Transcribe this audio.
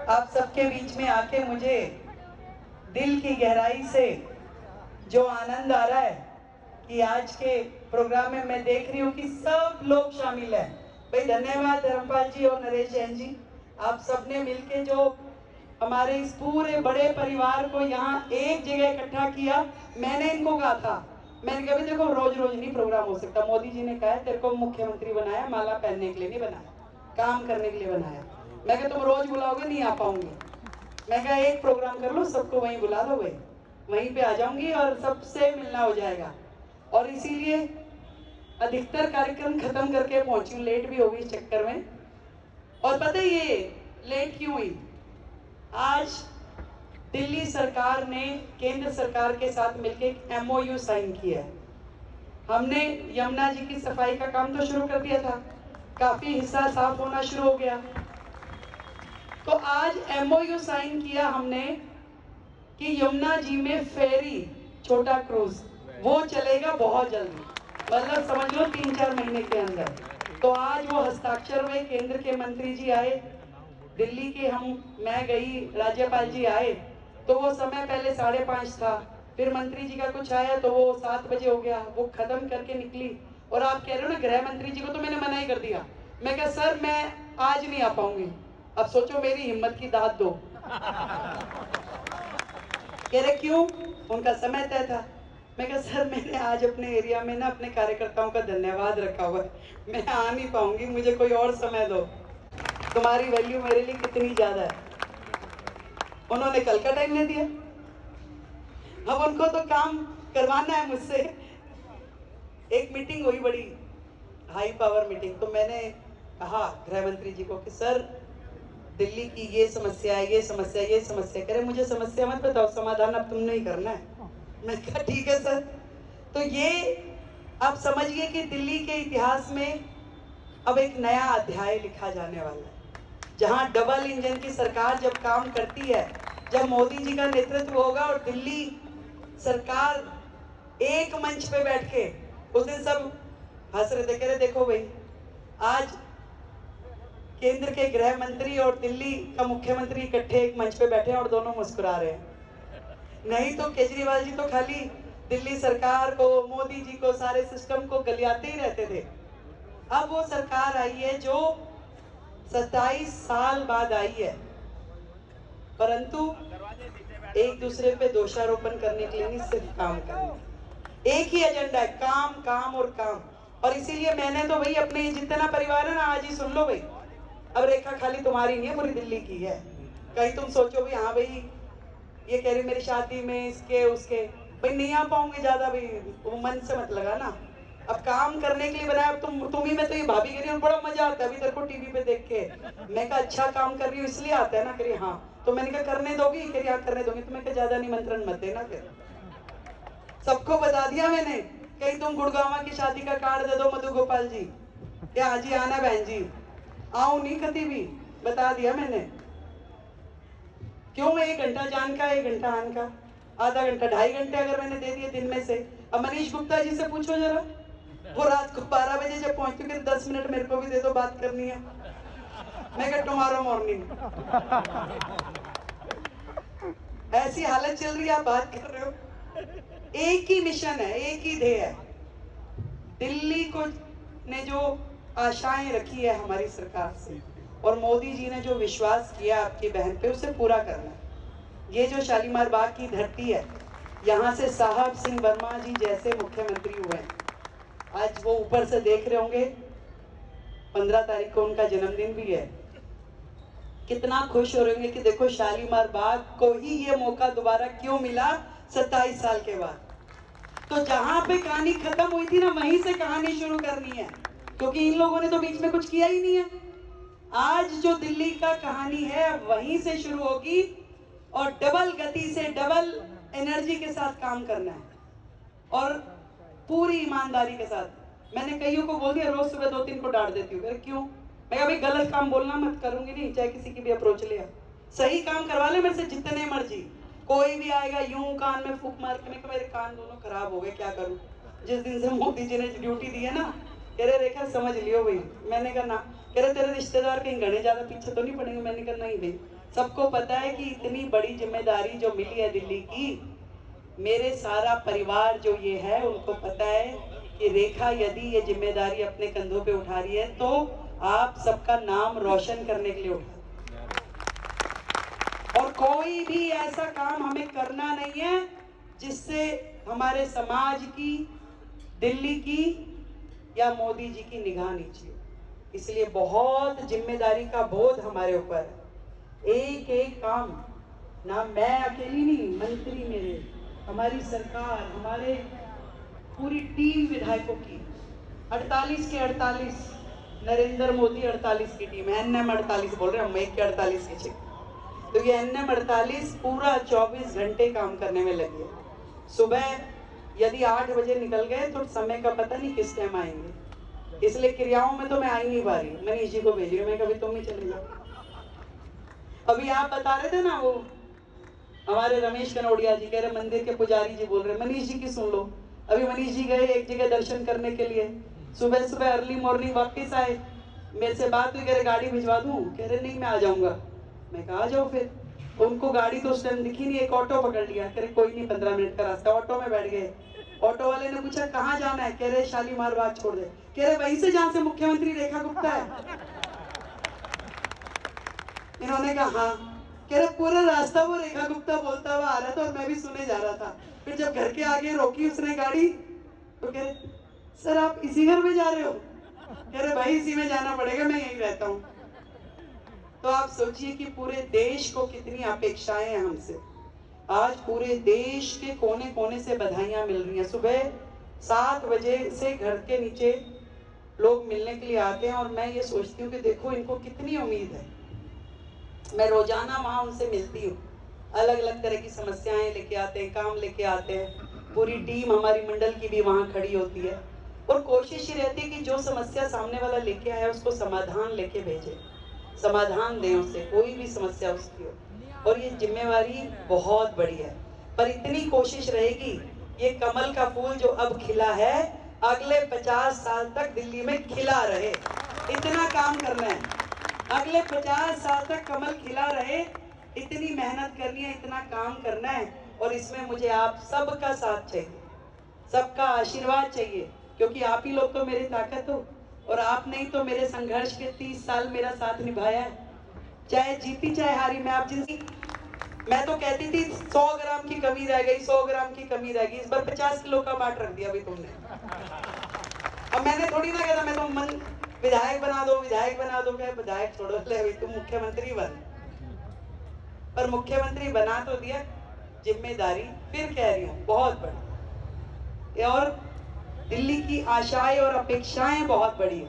आप सबके बीच में आके मुझे दिल की गहराई से जो आनंद आ रहा है कि आज के प्रोग्राम में मैं देख रही हूँ कि सब लोग शामिल हैं। भाई धन्यवाद धर्मपाल जी और नरेश जैन जी, आप सबने मिलके जो हमारे इस पूरे बड़े परिवार को यहाँ एक जगह इकट्ठा किया। मैंने इनको कहा था, मैंने कहा देखो रोज रोज नहीं प्रोग्राम हो सकता। मोदी जी ने कहा है तेरे को मुख्यमंत्री बनाया, माला पहनने के लिए नहीं बनाया, काम करने के लिए बनाया। मैं कहा तुम रोज बुलाओगे नहीं आ पाऊंगी। मैं कहा एक प्रोग्राम कर लो, सबको वहीं बुला लो, भाई वहीं पे आ जाऊंगी और सबसे मिलना हो जाएगा। और इसीलिए अधिकतर कार्यक्रम खत्म करके पहुंची हूँ, लेट भी हो गई इस चक्कर में। और पता है ये लेट क्यों हुई? आज दिल्ली सरकार ने केंद्र सरकार के साथ मिलकर MOU साइन किया है। हमने यमुना जी की सफाई का काम तो शुरू कर दिया था, काफी हिस्सा साफ होना शुरू हो गया। तो आज MOU साइन किया हमने कि यमुना जी में फेरी, छोटा क्रूज वो चलेगा बहुत जल्दी, मतलब समझ लो 3-4 महीने के अंदर। तो आज वो हस्ताक्षर हुए, केंद्र के मंत्री जी आए, दिल्ली के मैं गई, राज्यपाल जी आए, तो वो समय पहले 5:30 था, फिर मंत्री जी का कुछ आया तो वो 7 बजे हो गया, वो खत्म करके निकली। और आप कह रहे हो ना गृह मंत्री जी को तो मैंने मना ही कर दिया। मैं कहा सर मैं आज नहीं आ पाऊंगी। अब सोचो मेरी हिम्मत की दाद दो। कह रहे क्यों? उनका समय तय था। मैं कहा सर मैंने आज अपने एरिया में ना अपने कार्यकर्ताओं का धन्यवाद रखा हुआ है, मैं आ नहीं पाऊंगी, मुझे कोई और समय दो। तुम्हारी वैल्यू मेरे लिए कितनी ज्यादा है। उन्होंने कल का टाइम नहीं दिया। अब उनको तो काम करवाना है मुझसे। एक मीटिंग हुई, बड़ी हाई पावर मीटिंग, तो मैंने कहा गृह मंत्री जी को कि सर दिल्ली की ये समस्या है, ये समस्या, ये समस्या। कह रहे मुझे समस्या मत बताओ, समाधान अब तुमने ही करना है। मैं कहा ठीक है सर। तो ये आप समझिए कि दिल्ली के इतिहास में अब एक नया अध्याय लिखा जाने वाला है, जहां डबल इंजन की सरकार जब काम करती है, जब मोदी जी का नेतृत्व होगा और दिल्ली सरकार एक मंच पे बैठ के, उस दिन सब हंस रहे थे, कह रहे देखो भाई आज केंद्र के गृह मंत्री और दिल्ली का मुख्यमंत्री इकट्ठे एक मंच पे बैठे हैं और दोनों मुस्कुरा रहे हैं। नहीं तो केजरीवाल जी तो खाली दिल्ली सरकार को, मोदी जी को, सारे सिस्टम को गलियाते ही रहते थे। अब वो सरकार आई है जो 27 साल बाद आई है, परंतु एक दूसरे पे दोषारोपण करने के लिए नहीं, सिर्फ काम करने। एक ही एजेंडा है, काम काम और काम। और इसीलिए मैंने तो भाई अपने जितना परिवार है ना, आज ही सुन लो भाई, अब रेखा खाली तुम्हारी नहीं है, पूरी दिल्ली की है। कहीं तुम सोचो भी हाँ भाई ये कह रही मेरी शादी में इसके उसके, भाई नहीं आ पाऊंगी ज्यादा, भाई वो मन से मत लगा ना। अब काम करने के लिए बनाया। अब तुम ही में तो ये भाभी कह रही है बड़ा मजा आता है अभी तेरे को टीवी पे देख के। मैं कहा अच्छा काम कर रही हूँ इसलिए आता है ना। कह रही हाँ। तो मैंने कहा करने दोगी? कह रही हाँ करने दोगी। तो मैं कहा ज्यादा निमंत्रण मत देना, फिर सबको बता दिया मैंने। कहीं तुम गुड़गांव की शादी का कार्ड दे दो मधु गोपाल जी, क्या हाँ जी आना बहन जी, आऊं नहीं कभी भी, बता दिया मैंने। क्यों? 1 घंटा जान का 1 घंटा आन का, आधा घंटा 2.5 घंटे अगर मैंने दे दिए दिन में से। अब मनीष गुप्ता जी से पूछो जरा, वो रात को 12 बजे जब पहुंचती हूँ 10 मिनट मेरे को भी दे दो, बात करनी है। मैं कहा टुमारो मॉर्निंग। ऐसी हालत चल रही है, आप बात कर रहे हो। एक ही मिशन है, एक ही ध्येय है। दिल्ली को ने जो आशाएं रखी है हमारी सरकार से, और मोदी जी ने जो विश्वास किया आपकी बहन पे, उसे पूरा करना है। ये जो शालीमार बाग की धरती है, यहाँ से साहब सिंह वर्मा जी जैसे मुख्यमंत्री हुए हैं। आज वो ऊपर से देख रहे होंगे, 15 तारीख को उनका जन्मदिन भी है। कितना खुश हो रहे होंगे कि देखो शालीमार बाग को ही ये मौका दोबारा क्यों मिला 27 साल के बाद। तो जहां पे कहानी खत्म हुई थी ना, वहीं से कहानी शुरू करनी है, क्योंकि इन लोगों ने तो बीच में कुछ किया ही नहीं है। आज जो दिल्ली का कहानी है वहीं से शुरू होगी, और डबल गति से, डबल एनर्जी के साथ काम करना है, और पूरी ईमानदारी के साथ। मैंने कईयों को बोल दिया, रोज सुबह 2-3 को डांट देती हूँ। अरे क्यों? मैं अभी गलत काम बोलना मत, करूंगी नहीं, चाहे किसी की भी अप्रोच लिया। सही काम करवा ले मेरे से जितने मर्जी। कोई भी आएगा यूं कान में फूंक मार के, मैं मेरे कान दोनों खराब हो गए, क्या करूं। जिस दिन से मोदी जी ने ड्यूटी दी है ना, कह रहे रेखा समझ लियो भाई। मैंने कहा ना, कह रहे तेरे रिश्तेदार कहीं घने ज्यादा पीछे तो नहीं पड़ेंगे। मैंने कहा नहीं भाई, सबको पता है कि इतनी बड़ी जिम्मेदारी जो मिली है दिल्ली की, मेरे सारा परिवार जो ये है उनको पता है कि रेखा यदि ये जिम्मेदारी अपने कंधों पे उठा रही है तो आप सबका नाम रोशन करने के लिए उठा, और कोई भी ऐसा काम हमें करना नहीं है जिससे हमारे समाज की, दिल्ली की या मोदी जी की निगाह नीचे हो। इसलिए बहुत जिम्मेदारी का बोझ हमारे ऊपर है। एक एक काम, ना मैं अकेली नहीं, मंत्री मेरे, हमारी सरकार, हमारे पूरी टीम विधायकों की, 48 के 48, नरेंद्र मोदी 48 की टीम है, एनएम 48 बोल रहे हैं हम, एक के 48 के चेक। तो ये एनएम 48 पूरा 24 घंटे काम करने में लगी है। सुबह यदि 8 बजे निकल गए तो समय का पता नहीं किस टाइम आएंगे, इसलिए क्रियाओं में तो मैं आ ही नहीं पा रही। मनीष जी को भेज रही हूँ मैं, कभी तुम ही चले जाओ। अभी आप बता रहे थे ना, वो हमारे रमेश कनौड़िया जी कह रहे मंदिर के पुजारी जी बोल रहे, मनीष जी की सुन लो। अभी मनीष जी गए एक जगह दर्शन करने के लिए, सुबह सुबह अर्ली मॉर्निंग वापस आए, मेरे से बात हुई, कह रहे गाड़ी भिजवा दूं, कह रहे नहीं मैं आ जाऊंगा। मैं कहा आ जाओ फिर। उनको गाड़ी तो उस टाइम दिखी नहीं, एक ऑटो पकड़ लिया, कह रहे कोई नहीं 15 मिनट का रास्ता। ऑटो में बैठ गए। ऑटो वाले ने पूछा कहाँ जाना है, कह रहे शालीमार बाग छोड़ दे, कह रहे वहीं से जहाँ से मुख्यमंत्री रेखा गुप्ता है। इन्होंने कहा हाँ, कह रहे पूरा रास्ता वो रेखा गुप्ता बोलता हुआ आ रहा था और मैं भी सुने जा रहा था। फिर जब घर के आगे रोकी उसने गाड़ी तो कह रहे सर आप इसी घर में जा रहे हो, कह रहे भाई इसी में जाना पड़ेगा, मैं यहीं रहता हूँ। तो आप सोचिए कि पूरे देश को कितनी अपेक्षाएं हैं हमसे। आज पूरे देश के कोने कोने से बधाइयां मिल रही हैं। सुबह 7 बजे से घर के नीचे लोग मिलने के लिए आते हैं और मैं ये सोचती हूँ कि देखो इनको कितनी उम्मीद है। मैं रोजाना वहां उनसे मिलती हूँ, अलग अलग तरह की समस्याएं लेके आते हैं, काम लेके आते हैं। पूरी टीम हमारी मंडल की भी वहां खड़ी होती है और कोशिश ही रहती है कि जो समस्या सामने वाला लेके आया उसको समाधान लेके भेजे, समाधान दें उसे, कोई भी समस्या उसकी हो। और ये जिम्मेवारी बहुत बड़ी है, पर इतनी कोशिश रहेगी ये कमल का फूल जो अब खिला है अगले 50 साल तक दिल्ली में खिला रहे। इतना काम करना है, अगले 50 साल तक कमल खिला रहे, इतनी मेहनत करनी है, इतना काम करना है। और इसमें मुझे आप सबका साथ चाहिए, सबका आशीर्वाद चाहिए, क्योंकि आप ही लोग तो मेरी ताकत हो और आप नहीं तो मेरे संघर्ष के 30 साल मेरा साथ निभाया है, चाहे जीती चाहे हारी। मैं तो कहती थी 100 ग्राम की कमी रह गई, 100 ग्राम की कमी रह गई, इस बार 50 किलो का बाट रख दिया अभी तुमने। अब मैंने थोड़ी ना कहा मैं तो मन विधायक बना दो, विधायक बना दो, क्या विधायक छोड़ो, ले अभी तुम मुख्यमंत्री बन। पर मुख्यमंत्री बना तो दिया, जिम्मेदारी फिर कह रही हूँ बहुत बड़ी, और दिल्ली की आशाएं और अपेक्षाएं बहुत बड़ी है।